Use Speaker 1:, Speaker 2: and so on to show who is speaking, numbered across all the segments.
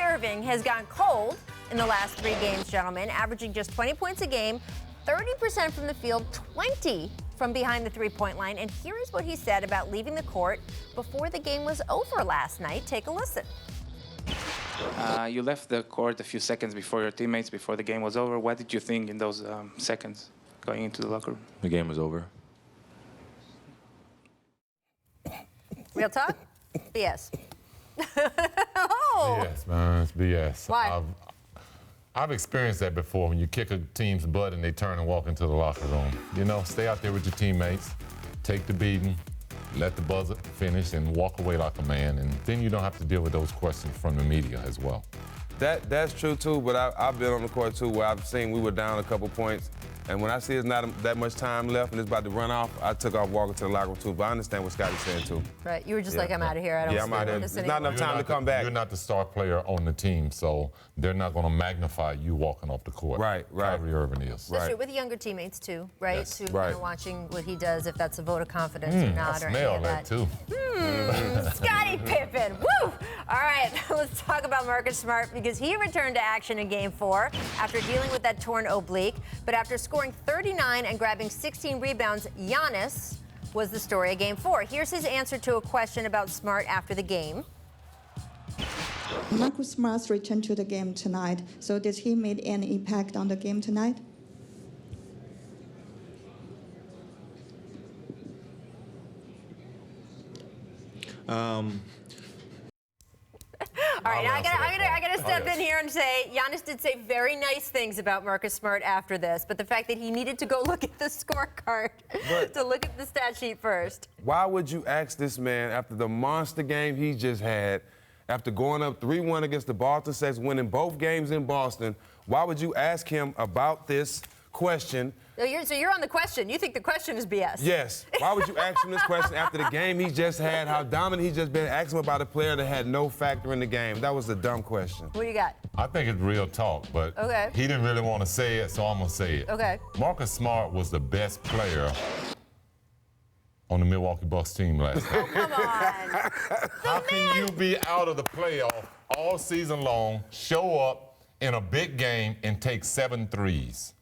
Speaker 1: Irving has gone cold in the last 3 games, gentlemen, averaging just 20 points a game, 30% from the field, 20 from behind the three-point line. And here is what he said about leaving the court before the game was over last night. Take a listen.
Speaker 2: You left the court a few seconds before your teammates, before the game was over. What did you think in those seconds going into the locker room?
Speaker 3: The game was over.
Speaker 1: Real talk? BS.
Speaker 4: BS, man. It's BS.
Speaker 1: Why?
Speaker 4: I've experienced that before when you kick a team's butt and they turn and walk into the locker room. You know, stay out there with your teammates, take the beating, let the buzzer finish, and walk away like a man. And then you don't have to deal with those questions from the media as well.
Speaker 5: That's true, too, but I've been on the court, too, where I've seen we were down a couple points. And when I see there's not that much time left and it's about to run off, I took off walking to the locker room, too. But I understand what Scotty's saying, too.
Speaker 1: Right. You were just like, I'm out of here. I don't
Speaker 5: I'm out of here. There's not enough time to come back.
Speaker 4: You're not the star player on the team, so they're not going to magnify you walking off the court.
Speaker 5: Right.
Speaker 4: Kyrie Irving is.
Speaker 1: That's true, with younger teammates, too, right?
Speaker 4: Yes.
Speaker 1: Who are watching what he does, if that's a vote of confidence or not.
Speaker 4: I smell that, too.
Speaker 1: Scottie Pippen. Woo! All right, let's talk about Marcus Smart because he returned to action in Game 4 after dealing with that torn oblique. But after scoring 39 and grabbing 16 rebounds, Giannis was the story of Game 4. Here's his answer to a question about Smart after the game.
Speaker 6: Marcus Smart returned to the game tonight. So did he make any impact on the game tonight?
Speaker 1: All right, now I gotta step in here and say, Giannis did say very nice things about Marcus Smart after this, but the fact that he needed to go look at the scorecard to look at the stat sheet first.
Speaker 5: Why would you ask this man after the monster game he just had, after going up 3-1 against the Boston Celtics, winning both games in Boston, why would you ask him about this question?
Speaker 1: So you're on the question. You think the question is BS?
Speaker 5: Yes. Why would you ask him this question after the game he just had, how dominant he just been? Ask him about a player that had no factor in the game. That was a dumb question.
Speaker 1: What do you got?
Speaker 4: I think it's real talk, but he didn't really want to say it, so I'm going to say it.
Speaker 1: Okay.
Speaker 4: Marcus Smart was the best player on the Milwaukee Bucks team last night.
Speaker 1: Oh, come on.
Speaker 4: How can you be out of the playoff all season long, show up in a big game, and take 7 threes?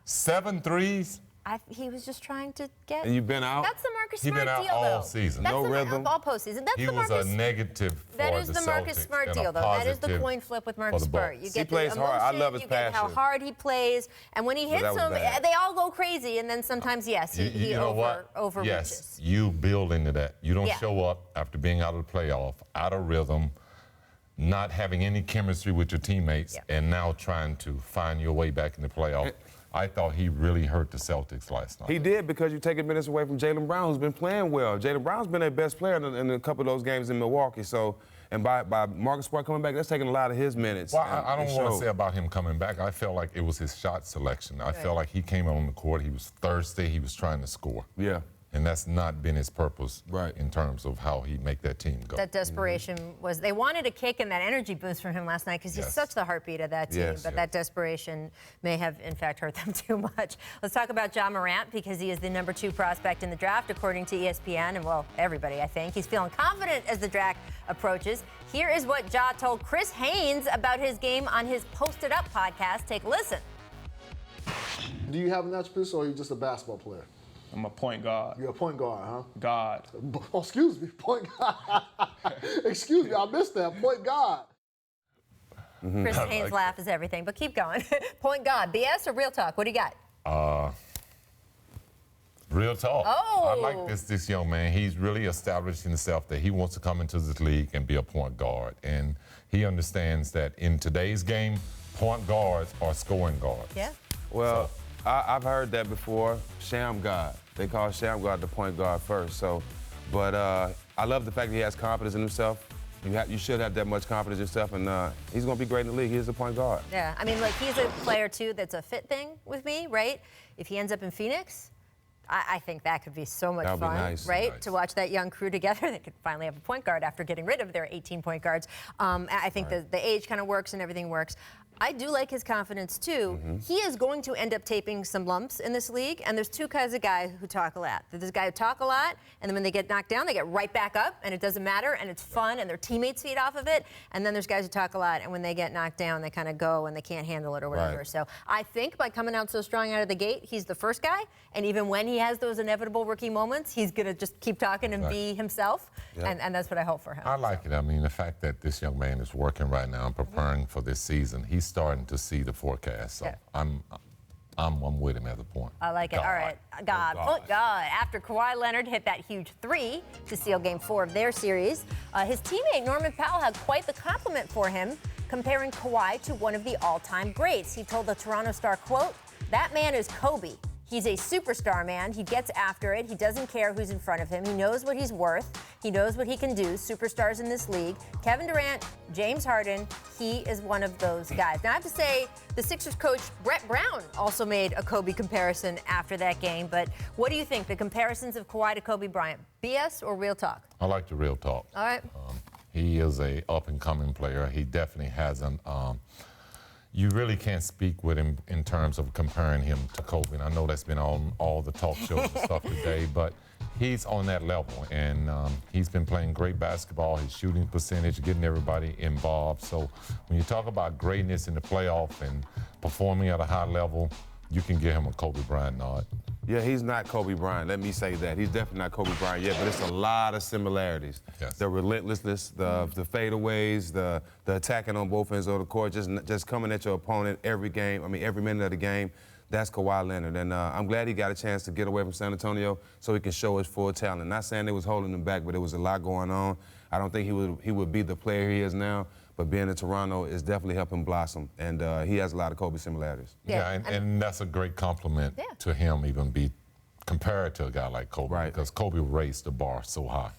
Speaker 4: 7 threes?
Speaker 1: He was just trying to get.
Speaker 5: And you've been out?
Speaker 1: That's the Marcus
Speaker 4: He's
Speaker 1: Smart
Speaker 4: been out
Speaker 1: deal,
Speaker 4: all
Speaker 1: though.
Speaker 4: season.
Speaker 1: That's
Speaker 5: No
Speaker 1: the
Speaker 5: rhythm.
Speaker 1: All postseason. That's
Speaker 4: He
Speaker 1: the
Speaker 4: was
Speaker 1: Marcus.
Speaker 4: a negative for
Speaker 1: That is
Speaker 4: the
Speaker 1: the Marcus
Speaker 4: Celtics
Speaker 1: Smart
Speaker 4: and
Speaker 1: deal,
Speaker 4: a
Speaker 1: though. That is the
Speaker 4: positive
Speaker 1: coin flip with
Speaker 4: for
Speaker 1: Marcus
Speaker 4: the
Speaker 1: Smart.
Speaker 4: Bucks.
Speaker 1: You
Speaker 5: He
Speaker 1: get
Speaker 5: plays
Speaker 1: the
Speaker 5: hard. I
Speaker 1: emotion,
Speaker 5: love his
Speaker 1: you get how
Speaker 5: passion.
Speaker 1: hard he plays, and when he hits
Speaker 5: that was
Speaker 1: them,
Speaker 5: bad.
Speaker 1: they all go crazy, and then sometimes, yes, he
Speaker 4: you know what?
Speaker 1: overreaches.
Speaker 4: Yes, you build into that. You don't
Speaker 1: Yeah.
Speaker 4: show up after being out of the playoff, out of rhythm, not having any chemistry with your teammates, and now trying to find your way back in the playoff. I thought he really hurt the Celtics last night.
Speaker 5: He did, because you're taking minutes away from Jaylen Brown, who's been playing well. Jaylen Brown's been their best player in a couple of those games in Milwaukee. So, and by Marcus Smart coming back, that's taking a lot of his minutes.
Speaker 4: Well, I don't want to say about him coming back. I felt like it was his shot selection. I felt like he came on the court, he was thirsty, he was trying to score.
Speaker 5: Yeah.
Speaker 4: And that's not been his purpose in terms of how he make that team go.
Speaker 1: That desperation was, they wanted a kick and that energy boost from him last night because he's such the heartbeat of that team, but that desperation may have, in fact, hurt them too much. Let's talk about Ja Morant because he is the #2 prospect in the draft, according to ESPN, and, well, everybody, I think. He's feeling confident as the draft approaches. Here is what Ja told Chris Haynes about his game on his Posted Up podcast. Take a listen.
Speaker 7: Do you have a natural position, or are you just a basketball player?
Speaker 8: I'm a point guard.
Speaker 7: You're a point guard, huh?
Speaker 8: God.
Speaker 7: Oh, excuse me, point guard. Excuse me, I missed that. Point guard.
Speaker 1: Chris Haynes' laugh is everything, but keep going. Point guard. BS or real talk? What do you got?
Speaker 4: Real talk.
Speaker 1: Oh.
Speaker 4: I like this young man. He's really established himself that he wants to come into this league and be a point guard. And he understands that in today's game, point guards are scoring guards.
Speaker 1: Yeah.
Speaker 5: Well, I've heard that before. Sham guard. They call Sham guard the point guard first. So, but I love the fact that he has confidence in himself. You should have that much confidence in yourself, and he's going to be great in the league. He's a point guard.
Speaker 1: Yeah, I mean, like, he's a player, too, that's a fit thing with me, right? If he ends up in Phoenix, I think that could be so much fun,
Speaker 5: nice.
Speaker 1: right? Nice. To watch that young crew together. They could finally have a point guard after getting rid of their 18 point guards. I think the age kind of works and everything works. I do like his confidence, too. He is going to end up taping some lumps in this league, and there's two kinds of guys who talk a lot. There's guys who talk a lot, and then when they get knocked down, they get right back up, and it doesn't matter, and it's fun, and their teammates feed off of it. And then there's guys who talk a lot, and when they get knocked down, they kind of go, and they can't handle it or whatever.
Speaker 5: Right.
Speaker 1: So I think by coming out so strong out of the gate, he's the first guy, and even when he has those inevitable rookie moments, he's going to just keep talking and be himself, and that's what I hope for him.
Speaker 4: I like it. I mean, the fact that this young man is working right now and preparing for this season, he's starting to see the forecast. So I'm with him at the point.
Speaker 1: I like it. All right. God. After Kawhi Leonard hit that huge 3 to seal Game 4 of their series, his teammate Norman Powell had quite the compliment for him, comparing Kawhi to one of the all-time greats. He told the Toronto Star, quote, "That man is Kobe. He's a superstar, man. He gets after it. He doesn't care who's in front of him. He knows what he's worth. He knows what he can do. Superstars in this league. Kevin Durant, James Harden, he is one of those guys." Now, I have to say, the Sixers coach, Brett Brown, also made a Kobe comparison after that game. But what do you think? The comparisons of Kawhi to Kobe Bryant, BS or real talk?
Speaker 4: I like the real talk.
Speaker 1: All right.
Speaker 4: He is a up-and-coming player. He definitely hasn't. You really can't speak with him in terms of comparing him to Kobe. And I know that's been on all the talk shows and stuff today, but he's on that level. And he's been playing great basketball, his shooting percentage, getting everybody involved. So when you talk about greatness in the playoff and performing at a high level, you can give him a Kobe Bryant nod.
Speaker 5: Yeah, he's not Kobe Bryant. Let me say that. He's definitely not Kobe Bryant yet, but it's a lot of similarities.
Speaker 4: Yes.
Speaker 5: The relentlessness, the fadeaways, the attacking on both ends of the court, just coming at your opponent every game, every minute of the game. That's Kawhi Leonard. And I'm glad he got a chance to get away from San Antonio so he can show his full talent. Not saying it was holding him back, but there was a lot going on. I don't think he would be the player he is now. But being in Toronto is definitely helping blossom, and he has a lot of Kobe similarities.
Speaker 4: And that's a great compliment to him, even be compared to a guy like Kobe, because Kobe raised the bar so high.